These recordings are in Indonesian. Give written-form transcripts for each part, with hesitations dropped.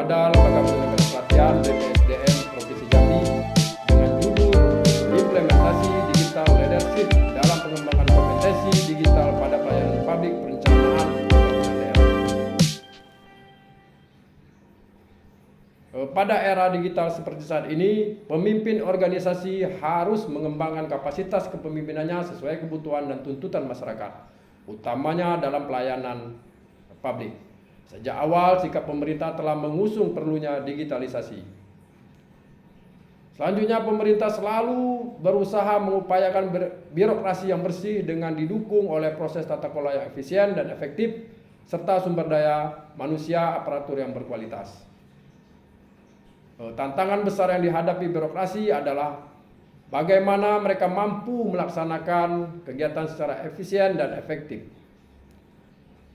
kepada Lembaga Pendidikan Pelatihan BPSDM Provinsi Jambi dengan judul Implementasi Digital Leadership dalam Pengembangan Kompetensi Digital pada Pelayanan Publik Perencanaan Pembangunan Daerah. Pada era digital seperti saat ini, pemimpin organisasi harus mengembangkan kapasitas kepemimpinannya sesuai kebutuhan dan tuntutan masyarakat, utamanya dalam pelayanan publik. Sejak awal, sikap pemerintah telah mengusung perlunya digitalisasi. Selanjutnya, pemerintah selalu berusaha mengupayakan birokrasi yang bersih dengan didukung oleh proses tata kelola yang efisien dan efektif, serta sumber daya manusia aparatur yang berkualitas. Tantangan besar yang dihadapi birokrasi adalah bagaimana mereka mampu melaksanakan kegiatan secara efisien dan efektif.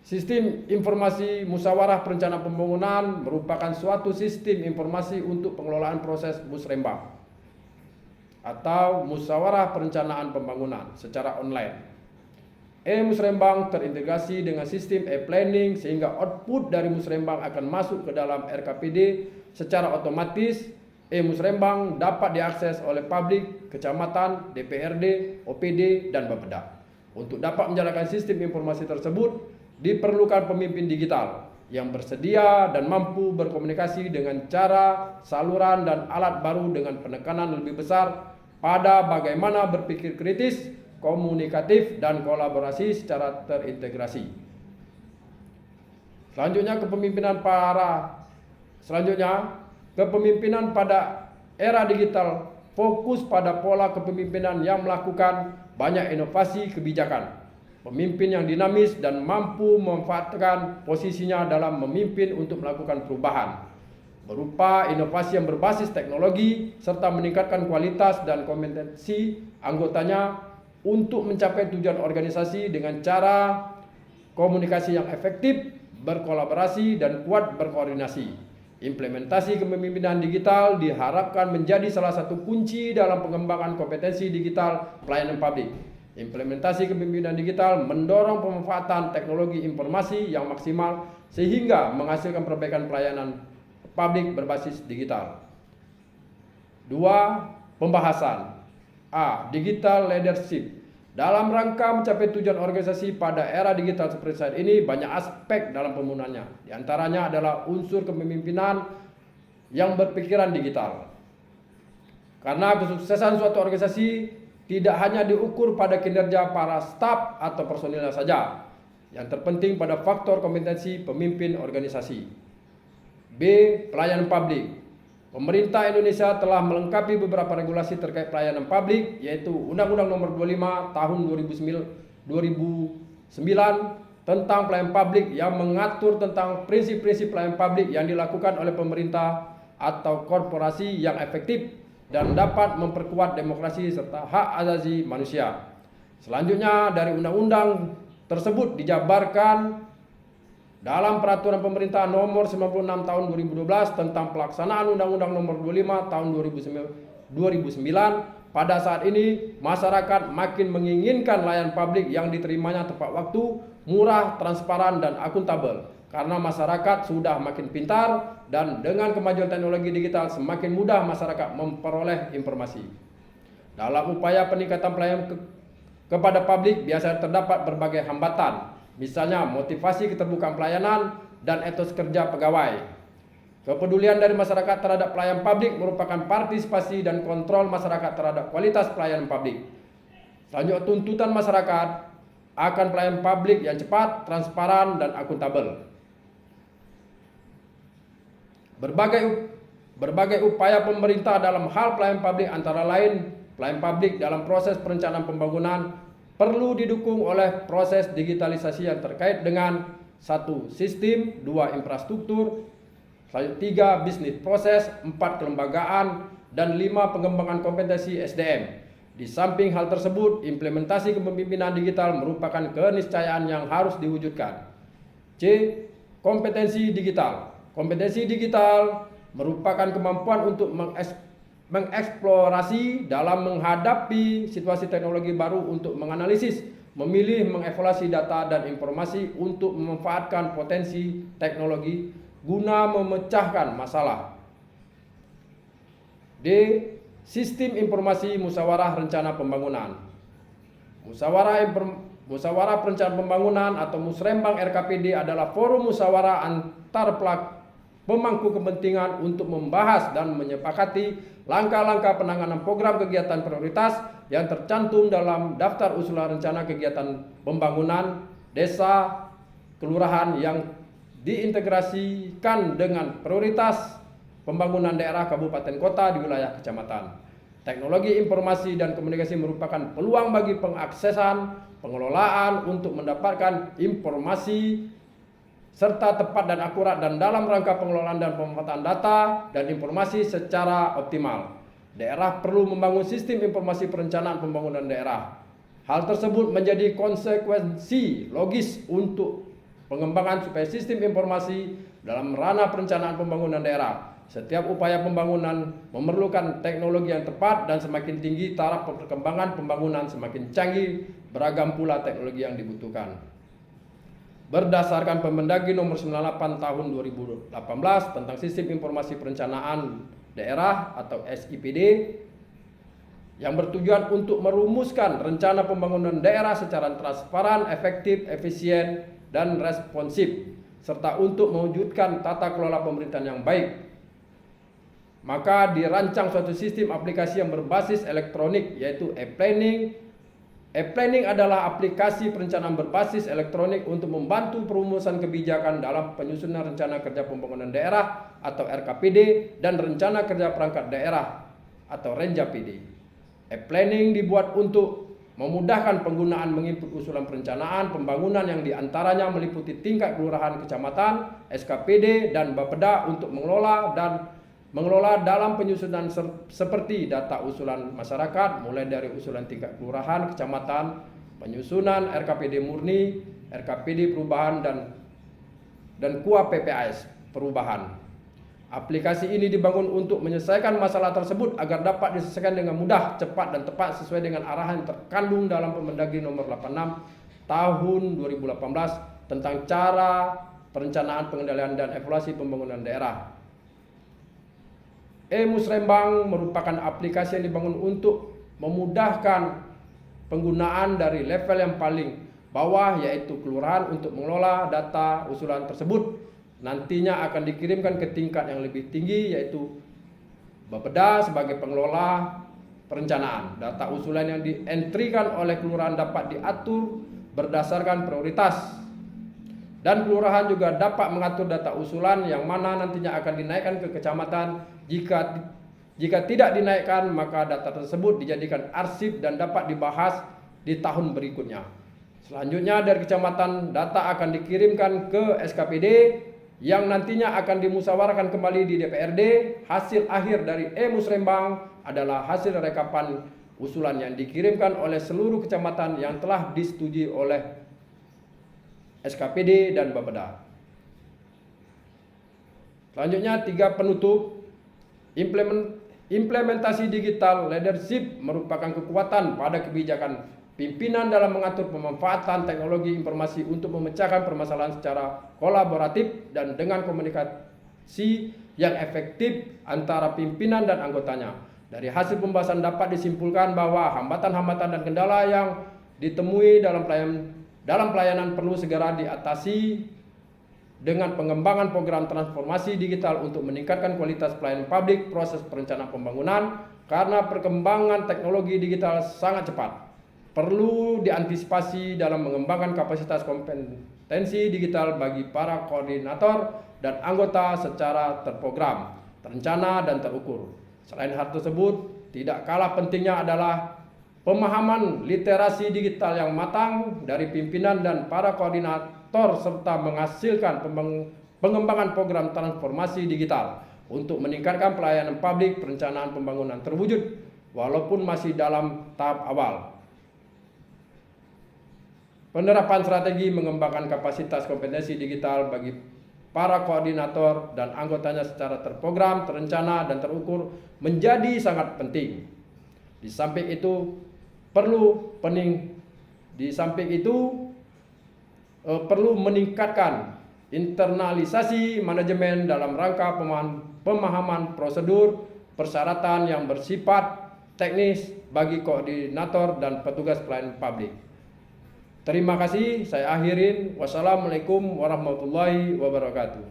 Sistem informasi musyawarah perencanaan pembangunan merupakan suatu sistem informasi untuk pengelolaan proses musrembang atau musyawarah perencanaan pembangunan secara online. Musrembang terintegrasi dengan sistem e-planning sehingga output dari musrembang akan masuk ke dalam RKPD secara otomatis. Musrembang dapat diakses oleh publik, kecamatan, DPRD, OPD, dan Bapeda. Untuk dapat menjalankan sistem informasi tersebut, diperlukan pemimpin digital yang bersedia dan mampu berkomunikasi dengan cara, saluran, dan alat baru dengan penekanan lebih besar pada bagaimana berpikir kritis, komunikatif, dan kolaborasi secara terintegrasi. Selanjutnya, kepemimpinan pada era digital fokus pada pola kepemimpinan yang melakukan banyak inovasi kebijakan. Pemimpin yang dinamis dan mampu memanfaatkan posisinya dalam memimpin untuk melakukan perubahan, berupa inovasi yang berbasis teknologi, serta meningkatkan kualitas dan kompetensi anggotanya untuk mencapai tujuan organisasi dengan cara komunikasi yang efektif, berkolaborasi, dan kuat berkoordinasi. Implementasi kepemimpinan digital diharapkan menjadi salah satu kunci dalam pengembangan kompetensi digital pelayanan publik. Implementasi kepemimpinan digital mendorong pemanfaatan teknologi informasi yang maksimal sehingga menghasilkan perbaikan pelayanan publik berbasis digital. 2. Pembahasan Digital Leadership. Dalam rangka mencapai tujuan organisasi pada era digital seperti saat ini, banyak aspek dalam pembangunannya. Di antaranya adalah unsur kepemimpinan yang berpikiran digital. Karena kesuksesan suatu organisasi tidak hanya diukur pada kinerja para staf atau personilnya saja. Yang terpenting pada faktor kompetensi pemimpin organisasi. B. Pelayanan publik. Pemerintah Indonesia telah melengkapi beberapa regulasi terkait pelayanan publik, yaitu Undang-Undang Nomor 25 Tahun 2009 tentang pelayanan publik yang mengatur tentang prinsip-prinsip pelayanan publik yang dilakukan oleh pemerintah atau korporasi yang efektif dan dapat memperkuat demokrasi serta hak asasi manusia. Selanjutnya, dari undang-undang tersebut dijabarkan dalam Peraturan Pemerintah Nomor 96 Tahun 2012 tentang pelaksanaan Undang-Undang Nomor 25 Tahun 2009. Pada saat ini, masyarakat makin menginginkan layanan publik yang diterimanya tepat waktu, murah, transparan, dan akuntabel. Karena masyarakat sudah makin pintar dan dengan kemajuan teknologi digital semakin mudah masyarakat memperoleh informasi. Dalam upaya peningkatan pelayanan kepada publik biasa terdapat berbagai hambatan, misalnya motivasi keterbukaan pelayanan dan etos kerja pegawai. Kepedulian dari masyarakat terhadap pelayanan publik merupakan partisipasi dan kontrol masyarakat terhadap kualitas pelayanan publik. Selanjutnya, tuntutan masyarakat akan pelayanan publik yang cepat, transparan, dan akuntabel. Berbagai upaya pemerintah dalam hal pelayanan publik antara lain pelayanan publik dalam proses perencanaan pembangunan perlu didukung oleh proses digitalisasi yang terkait dengan 1. Sistem, 2. Infrastruktur, 3. Bisnis proses, 4. Kelembagaan, dan 5. Pengembangan kompetensi SDM. Di samping hal tersebut, implementasi kepemimpinan digital merupakan keniscayaan yang harus diwujudkan. C. Kompetensi digital. Kompetensi digital merupakan kemampuan untuk mengeksplorasi dalam menghadapi situasi teknologi baru untuk menganalisis, memilih, mengevaluasi data dan informasi untuk memanfaatkan potensi teknologi guna memecahkan masalah. D. Sistem informasi musyawarah rencana pembangunan. Musyawarah perencanaan pembangunan atau Musrembang RKPD adalah forum musyawarah antar pemangku kepentingan untuk membahas dan menyepakati langkah-langkah penanganan program kegiatan prioritas yang tercantum dalam daftar usulan rencana kegiatan pembangunan desa kelurahan yang diintegrasikan dengan prioritas pembangunan daerah kabupaten kota di wilayah kecamatan. Teknologi informasi dan komunikasi merupakan peluang bagi pengaksesan, pengelolaan untuk mendapatkan informasi serta tepat dan akurat dan dalam rangka pengelolaan dan pemanfaatan data dan informasi secara optimal. Daerah perlu membangun sistem informasi perencanaan pembangunan daerah. Hal tersebut menjadi konsekuensi logis untuk pengembangan supaya sistem informasi dalam ranah perencanaan pembangunan daerah. Setiap upaya pembangunan memerlukan teknologi yang tepat dan semakin tinggi taraf perkembangan pembangunan semakin canggih, beragam pula teknologi yang dibutuhkan. Berdasarkan Permendagri nomor 98 tahun 2018 tentang Sistem Informasi Perencanaan Daerah atau SIPD yang bertujuan untuk merumuskan rencana pembangunan daerah secara transparan, efektif, efisien, dan responsif, serta untuk mewujudkan tata kelola pemerintahan yang baik. Maka dirancang suatu sistem aplikasi yang berbasis elektronik yaitu e-planning. E-planning adalah aplikasi perencanaan berbasis elektronik untuk membantu perumusan kebijakan dalam penyusunan rencana kerja pembangunan daerah atau RKPD dan rencana kerja perangkat daerah atau RenJAPD. E-planning dibuat untuk memudahkan penggunaan menginput usulan perencanaan pembangunan yang diantaranya meliputi tingkat kelurahan, kecamatan, SKPD, dan Bapeda untuk mengelola dalam penyusunan seperti data usulan masyarakat mulai dari usulan tingkat kelurahan, kecamatan, penyusunan RKPD murni, RKPD perubahan dan KUA PPAS perubahan. Aplikasi ini dibangun untuk menyelesaikan masalah tersebut agar dapat diselesaikan dengan mudah, cepat dan tepat sesuai dengan arahan yang terkandung dalam Permendagri nomor 86 tahun 2018 tentang cara perencanaan, pengendalian dan evaluasi pembangunan daerah. Musrembang merupakan aplikasi yang dibangun untuk memudahkan penggunaan dari level yang paling bawah yaitu kelurahan untuk mengelola data usulan tersebut. Nantinya akan dikirimkan ke tingkat yang lebih tinggi yaitu Bapeda sebagai pengelola perencanaan. Data usulan yang dientrikan oleh kelurahan dapat diatur berdasarkan prioritas. Dan kelurahan juga dapat mengatur data usulan yang mana nantinya akan dinaikkan ke kecamatan. Jika tidak dinaikkan, maka data tersebut dijadikan arsip dan dapat dibahas di tahun berikutnya. Selanjutnya dari kecamatan, data akan dikirimkan ke SKPD yang nantinya akan dimusyawarahkan kembali di DPRD. Hasil akhir dari Musrembang adalah hasil rekapan usulan yang dikirimkan oleh seluruh kecamatan yang telah disetujui oleh SKPD dan Bapeda. Selanjutnya 3 penutup. Implementasi digital leadership merupakan kekuatan pada kebijakan pimpinan dalam mengatur pemanfaatan teknologi informasi untuk memecahkan permasalahan secara kolaboratif dan dengan komunikasi yang efektif antara pimpinan dan anggotanya. Dari hasil pembahasan dapat disimpulkan bahwa hambatan-hambatan dan kendala yang ditemui dalam pelayanan perlu segera diatasi dengan pengembangan program transformasi digital untuk meningkatkan kualitas pelayanan publik proses perencanaan pembangunan karena perkembangan teknologi digital sangat cepat. Perlu diantisipasi dalam mengembangkan kapasitas kompetensi digital bagi para koordinator dan anggota secara terprogram, terencana dan terukur. Selain hal tersebut, tidak kalah pentingnya adalah pemahaman literasi digital yang matang dari pimpinan dan para koordinator serta menghasilkan pengembangan program transformasi digital untuk meningkatkan pelayanan publik perencanaan pembangunan terwujud walaupun masih dalam tahap awal. Penerapan strategi mengembangkan kapasitas kompetensi digital bagi para koordinator dan anggotanya secara terprogram, terencana dan terukur menjadi sangat penting. Di samping itu perlu meningkatkan internalisasi manajemen dalam rangka pemahaman prosedur persyaratan yang bersifat teknis bagi koordinator dan petugas pelayanan publik. Terima kasih, saya akhirin. Wassalamualaikum warahmatullahi wabarakatuh.